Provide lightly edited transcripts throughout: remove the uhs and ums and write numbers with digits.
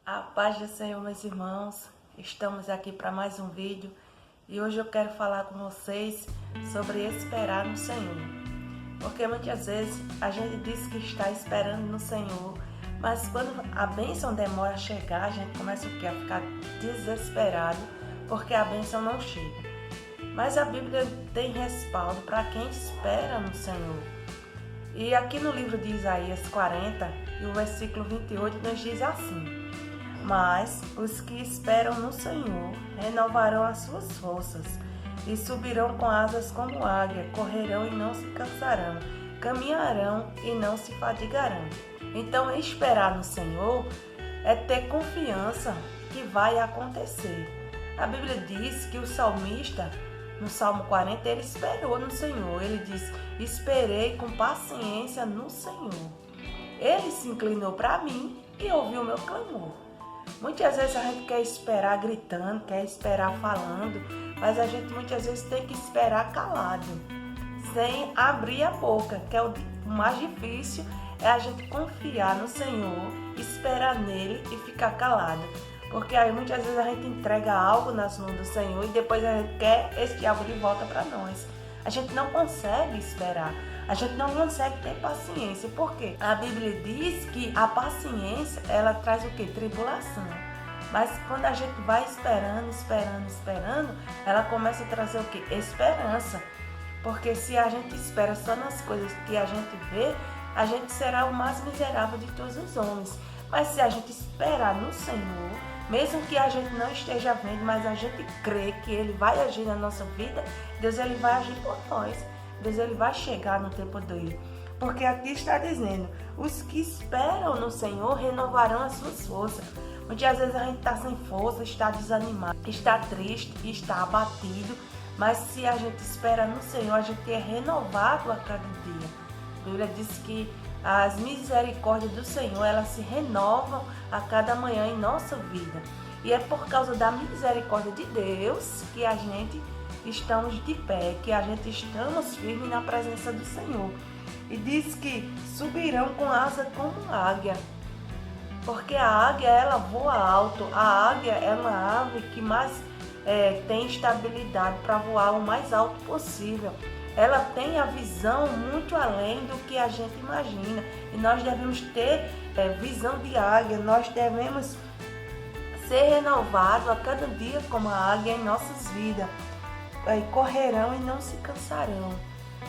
A paz do Senhor, meus irmãos. Estamos aqui para mais um vídeo e hoje eu quero falar com vocês sobre esperar no Senhor. Porque muitas vezes a gente diz que está esperando no Senhor, mas quando a bênção demora a chegar, a gente começa o quê? A ficar desesperado porque a bênção não chega. Mas a Bíblia tem respaldo para quem espera no Senhor. E aqui no livro de Isaías 40, e o versículo 28, nos diz assim: Mas os que esperam no Senhor renovarão as suas forças, e subirão com asas como águia, correrão e não se cansarão, caminharão e não se fadigarão. Então, esperar no Senhor é ter confiança que vai acontecer. A Bíblia diz que o salmista, no Salmo 40, ele esperou no Senhor. Ele diz: esperei com paciência no Senhor. Ele se inclinou para mim e ouviu o meu clamor. Muitas vezes a gente quer esperar gritando, quer esperar falando, mas a gente muitas vezes tem que esperar calado, sem abrir a boca, que é o mais difícil, é a gente confiar no Senhor, esperar nele e ficar calado. Porque aí muitas vezes a gente entrega algo nas mãos do Senhor e depois a gente quer esse algo de volta para nós. A gente não consegue esperar, a gente não consegue ter paciência. Por quê? A Bíblia diz que a paciência, ela traz o quê? Tribulação. Mas quando a gente vai esperando, ela começa a trazer o quê? Esperança. Porque se a gente espera só nas coisas que a gente vê, a gente será o mais miserável de todos os homens. Mas se a gente esperar no Senhor, mesmo que a gente não esteja vendo, mas a gente crê que Ele vai agir na nossa vida, Deus ele vai agir por nós. Deus ele vai chegar no tempo dele. Porque aqui está dizendo: os que esperam no Senhor renovarão as suas forças. Muitas vezes a gente está sem força, está desanimado, está triste, está abatido. Mas se a gente espera no Senhor, a gente é renovado a cada dia. A Bíblia diz que as misericórdias do Senhor, elas se renovam a cada manhã em nossa vida. E é por causa da misericórdia de Deus que a gente estamos de pé, que a gente estamos firmes na presença do Senhor. E diz que subirão com asa como águia. Porque a águia, ela voa alto. A águia é uma ave que mais tem estabilidade para voar o mais alto possível. Ela tem a visão muito além do que a gente imagina. E nós devemos ter visão de águia. Nós devemos ser renovados a cada dia como a águia em nossas vidas. Correrão e não se cansarão.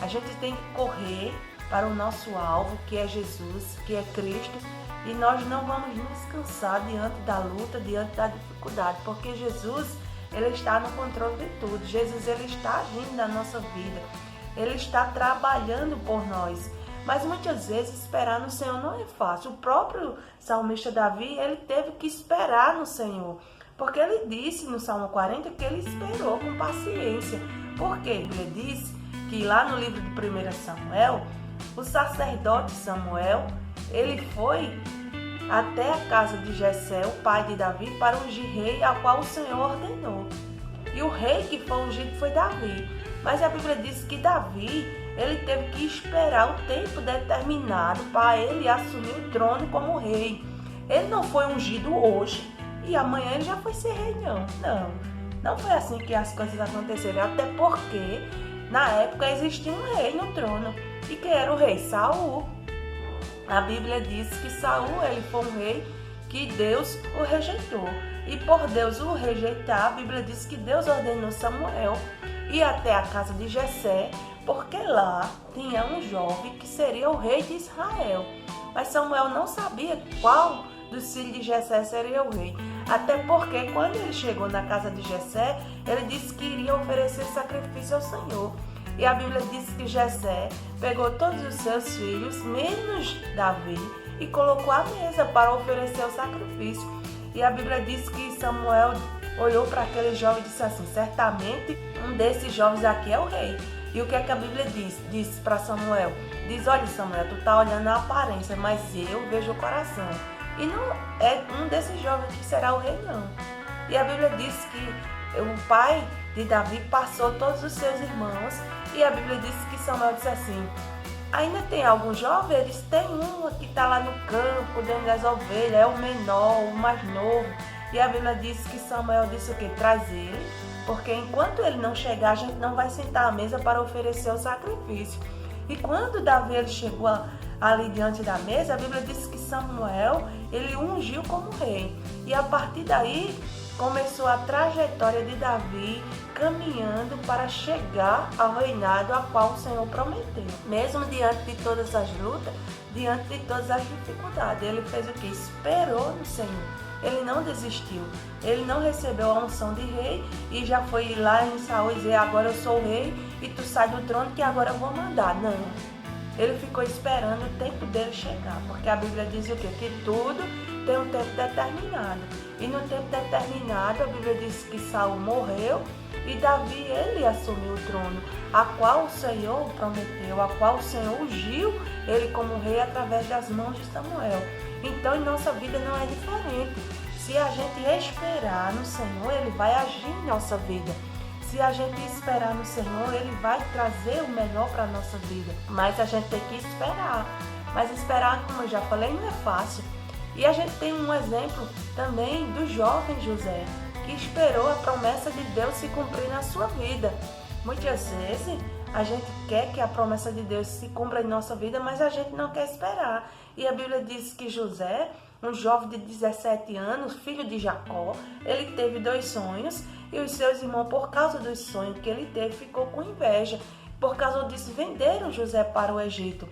A gente tem que correr para o nosso alvo, que é Jesus, que é Cristo. E nós não vamos nos cansar diante da luta, diante da dificuldade. Porque Jesus, ele está no controle de tudo. Jesus, ele está agindo na nossa vida. Ele está trabalhando por nós. Mas muitas vezes esperar no Senhor não é fácil. O próprio salmista Davi, ele teve que esperar no Senhor. Porque ele disse no Salmo 40 que ele esperou com paciência. Porque a Bíblia diz que lá no livro de 1 Samuel, o sacerdote Samuel, ele foi até a casa de Jessé, o pai de Davi, para ungir rei, ao qual o Senhor ordenou. E o rei que foi ungido foi Davi. Mas a Bíblia diz que Davi, ele teve que esperar o tempo determinado para ele assumir o trono como rei. Ele não foi ungido hoje e amanhã ele já foi ser rei, não. Não foi assim que as coisas aconteceram. Até porque, na época, existia um rei no trono. E quem era o rei? Saul. A Bíblia diz que Saul, ele foi um rei que Deus o rejeitou. E por Deus o rejeitar, a Bíblia diz que Deus ordenou Samuel ir até a casa de Jessé, porque lá tinha um jovem que seria o rei de Israel. Mas Samuel não sabia qual dos filhos de Jessé seria o rei. Até porque quando ele chegou na casa de Jessé, ele disse que iria oferecer sacrifício ao Senhor. E a Bíblia diz que Jessé pegou todos os seus filhos, menos Davi, e colocou à mesa para oferecer o sacrifício. E a Bíblia diz que Samuel olhou para aquele jovem e disse assim: certamente um desses jovens aqui é o rei. E o que é que a Bíblia diz? Diz para Samuel: diz, olha Samuel, tu está olhando a aparência, mas eu vejo o coração. E não é um desses jovens que será o rei, não. E a Bíblia diz que o pai de Davi passou todos os seus irmãos. E a Bíblia diz que Samuel disse assim: Ainda tem alguns jovens, eles têm um que está lá no campo, cuidando das ovelhas, é o menor, o mais novo. E a Bíblia diz que Samuel disse o quê? Traz ele, porque enquanto ele não chegar, a gente não vai sentar à mesa para oferecer o sacrifício. E quando Davi ele chegou ali diante da mesa, a Bíblia diz que Samuel, ele ungiu como rei. E a partir daí, começou a trajetória de Davi caminhando para chegar ao reinado a qual o Senhor prometeu. Mesmo diante de todas as lutas, diante de todas as dificuldades, ele fez o que? Esperou no Senhor. Ele não desistiu. Ele não recebeu a unção de rei e já foi lá em Saul dizer: agora eu sou o rei e tu sai do trono que agora eu vou mandar. Não. Ele ficou esperando o tempo dele chegar, porque a Bíblia diz o quê? Que tudo tem um tempo determinado. E no tempo determinado, a Bíblia diz que Saul morreu e Davi, ele assumiu o trono, a qual o Senhor prometeu, a qual o Senhor ungiu ele como rei através das mãos de Samuel. Então, em nossa vida não é diferente. Se a gente esperar no Senhor, ele vai agir em nossa vida. Se a gente esperar no Senhor, ele vai trazer o melhor para a nossa vida. Mas a gente tem que esperar. Mas esperar, como eu já falei, não é fácil. E a gente tem um exemplo também do jovem José, que esperou a promessa de Deus se cumprir na sua vida. Muitas vezes a gente quer que a promessa de Deus se cumpra em nossa vida, mas a gente não quer esperar. E a Bíblia diz que José, um jovem de 17 anos, filho de Jacó, ele teve 2 sonhos e os seus irmãos, por causa dos sonhos que ele teve, ficou com inveja. Por causa disso, venderam José para o Egito.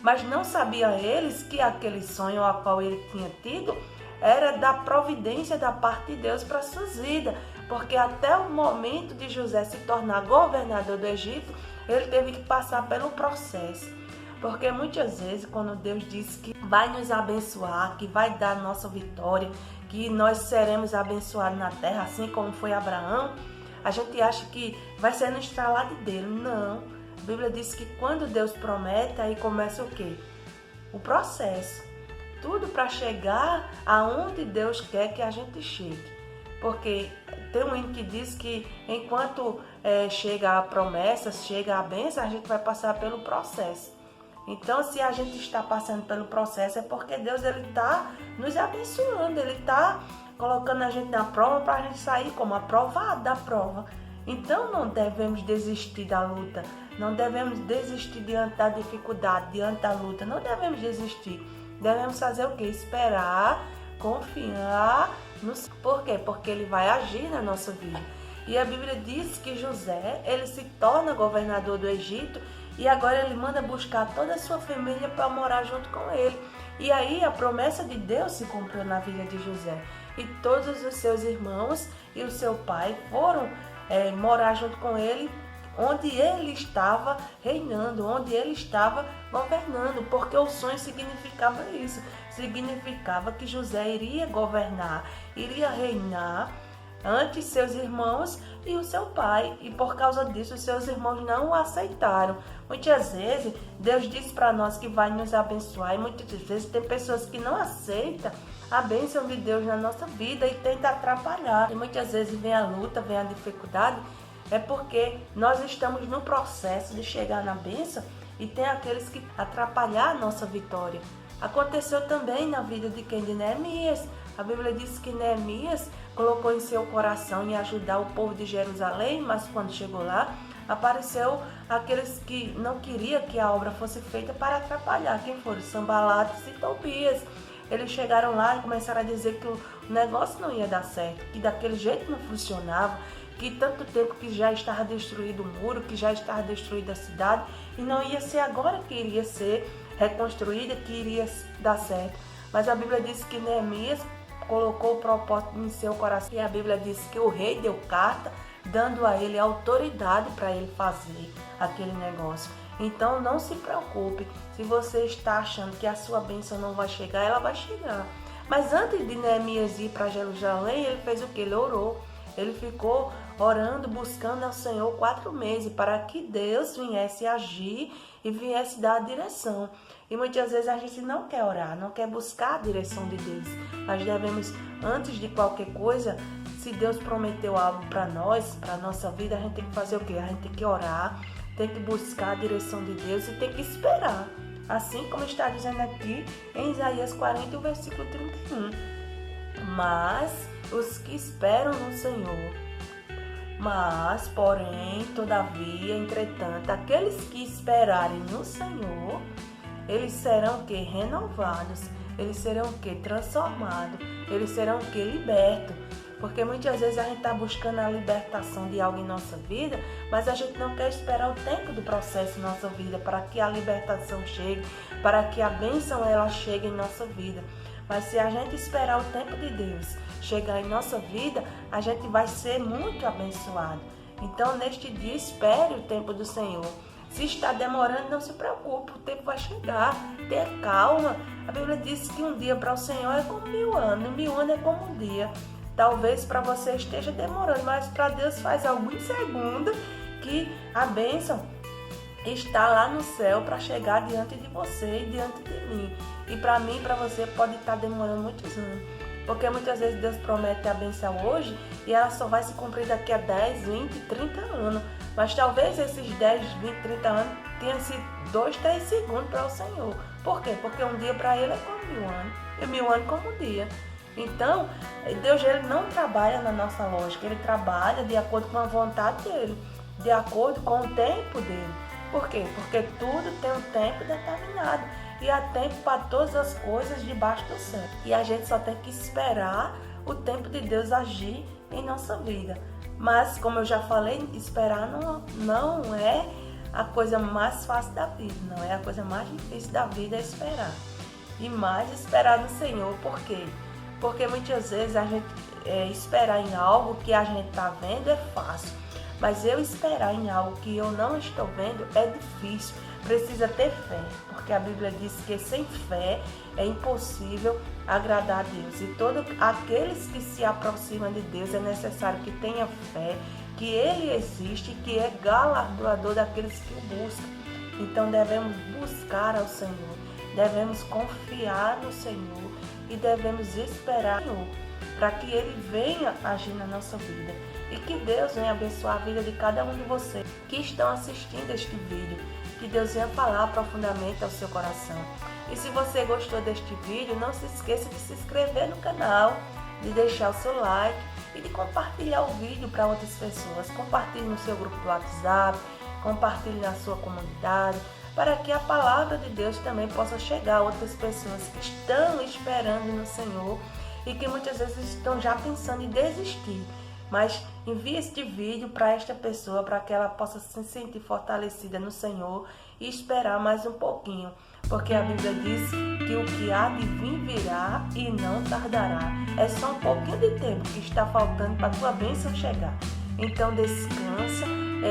Mas não sabiam eles que aquele sonho ao qual ele tinha tido era da providência da parte de Deus para suas vidas. Porque até o momento de José se tornar governador do Egito, ele teve que passar pelo processo. Porque muitas vezes, quando Deus diz que vai nos abençoar, que vai dar nossa vitória, que nós seremos abençoados na terra, assim como foi Abraão, a gente acha que vai ser no estralar de dedo. Não. A Bíblia diz que quando Deus promete, aí começa o quê? O processo. Tudo para chegar aonde Deus quer que a gente chegue. Porque tem um hino que diz que enquanto chega a promessa, chega a bênção, a gente vai passar pelo processo. Então, se a gente está passando pelo processo, é porque Deus está nos abençoando, Ele está colocando a gente na prova para a gente sair como aprovado da prova. Então, não devemos desistir da luta, não devemos desistir diante da dificuldade, diante da luta, não devemos desistir. Devemos fazer o quê? Esperar, confiar. Por quê? Porque Ele vai agir na nossa vida. E a Bíblia diz que José, ele se torna governador do Egito e agora ele manda buscar toda a sua família para morar junto com ele. E aí a promessa de Deus se cumpriu na vida de José. E todos os seus irmãos e o seu pai foram morar junto com ele, onde ele estava reinando, onde ele estava governando, porque o sonho significava isso. Significava que José iria governar, iria reinar ante seus irmãos e o seu pai, e por causa disso os seus irmãos não o aceitaram. Muitas vezes Deus diz para nós que vai nos abençoar e muitas vezes tem pessoas que não aceitam a bênção de Deus na nossa vida e tenta atrapalhar. E muitas vezes vem a luta, vem a dificuldade, é porque nós estamos no processo de chegar na bênção e tem aqueles que atrapalhar a nossa vitória. Aconteceu também na vida de quem? De Neemias. A Bíblia diz que Neemias colocou em seu coração em ajudar o povo de Jerusalém, mas quando chegou lá, apareceu aqueles que não queriam que a obra fosse feita para atrapalhar. Quem foram? Sanbalates e Tobias. Eles chegaram lá e começaram a dizer que o negócio não ia dar certo, que daquele jeito não funcionava, que tanto tempo que já estava destruído o muro, que já estava destruída a cidade, e não ia ser agora que iria ser reconstruída, que iria dar certo. Mas a Bíblia diz que Neemias colocou o propósito em seu coração. E a Bíblia diz que o rei deu carta, dando a ele autoridade para ele fazer aquele negócio. Então não se preocupe, se você está achando que a sua bênção não vai chegar, ela vai chegar. Mas antes de Neemias ir para Jerusalém, ele fez o que? Ele orou. Ele ficou orando, buscando ao Senhor 4 meses para que Deus viesse agir e viesse dar a direção. E muitas vezes a gente não quer orar, não quer buscar a direção de Deus. Nós devemos, antes de qualquer coisa, se Deus prometeu algo para nós, para a nossa vida, a gente tem que fazer o quê? A gente tem que orar, tem que buscar a direção de Deus e tem que esperar. Assim como está dizendo aqui em Isaías 40, versículo 31. Mas os que esperam no Senhor, porém, todavia, entretanto, aqueles que esperarem no Senhor, eles serão o quê? Renovados, eles serão o quê? Transformados, eles serão o quê? Libertos. Porque muitas vezes a gente está buscando a libertação de algo em nossa vida, mas a gente não quer esperar o tempo do processo em nossa vida para que a libertação chegue, para que a bênção ela chegue em nossa vida. Mas se a gente esperar o tempo de Deus chegar em nossa vida, a gente vai ser muito abençoado. Então, neste dia, espere o tempo do Senhor. Se está demorando, não se preocupe, o tempo vai chegar. Tenha calma. A Bíblia diz que um dia para o Senhor é como 1000 anos, 1000 anos é como um dia. Talvez para você esteja demorando, mas para Deus faz alguns segundos que a bênção está lá no céu para chegar diante de você e diante de mim. E para mim e para você pode estar demorando muitos anos. Porque muitas vezes Deus promete a bênção hoje e ela só vai se cumprir daqui a 10, 20, 30 anos. Mas talvez esses 10, 20, 30 anos tenham sido 2, 3 segundos para o Senhor. Por quê? Porque um dia para Ele é como 1000 anos e 1000 anos como um dia. Então, Deus ele não trabalha na nossa lógica, Ele trabalha de acordo com a vontade dEle, de acordo com o tempo dEle. Por quê? Porque tudo tem um tempo determinado e há tempo para todas as coisas debaixo do céu. E a gente só tem que esperar o tempo de Deus agir em nossa vida. Mas, como eu já falei, esperar não é a coisa mais fácil da vida, não é a coisa mais difícil da vida é esperar. E mais esperar no Senhor, por quê? Porque muitas vezes a gente esperar em algo que a gente está vendo é fácil. Mas eu esperar em algo que eu não estou vendo é difícil. Precisa ter fé. Porque a Bíblia diz que sem fé é impossível agradar a Deus. E todos aqueles que se aproximam de Deus é necessário que tenha fé, que Ele existe e que é galardoador daqueles que o buscam. Então devemos buscar ao Senhor. Devemos confiar no Senhor. E devemos esperar no Senhor para que Ele venha agir na nossa vida. E que Deus venha abençoar a vida de cada um de vocês que estão assistindo este vídeo. Que Deus venha falar profundamente ao seu coração. E se você gostou deste vídeo, não se esqueça de se inscrever no canal, de deixar o seu like e de compartilhar o vídeo para outras pessoas. Compartilhe no seu grupo do WhatsApp, compartilhe na sua comunidade, para que a palavra de Deus também possa chegar a outras pessoas que estão esperando no Senhor e que muitas vezes estão já pensando em desistir. Mas envie este vídeo para esta pessoa, para que ela possa se sentir fortalecida no Senhor e esperar mais um pouquinho. Porque a Bíblia diz que o que há de vir virá e não tardará. É só um pouquinho de tempo que está faltando para a tua bênção chegar. Então descansa,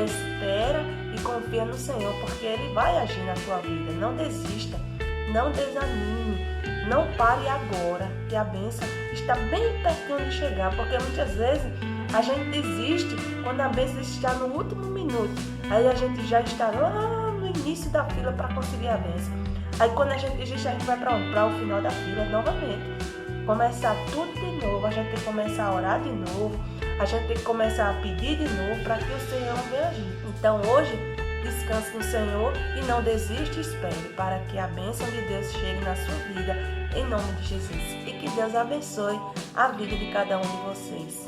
espera e confia no Senhor, porque Ele vai agir na tua vida. Não desista, não desanime, não pare agora, que a bênção está bem pertinho de chegar, porque muitas vezes a gente desiste quando a bênção está no último minuto. Aí a gente já está lá no início da fila para conseguir a bênção. Aí quando a gente desiste, a gente vai para onde? Para o final da fila novamente. Começar tudo de novo, a gente tem que começar a orar de novo, a gente tem que começar a pedir de novo para que o Senhor venha agir. Então hoje, descanse no Senhor e não desista e espere para que a bênção de Deus chegue na sua vida, em nome de Jesus. E que Deus abençoe a vida de cada um de vocês.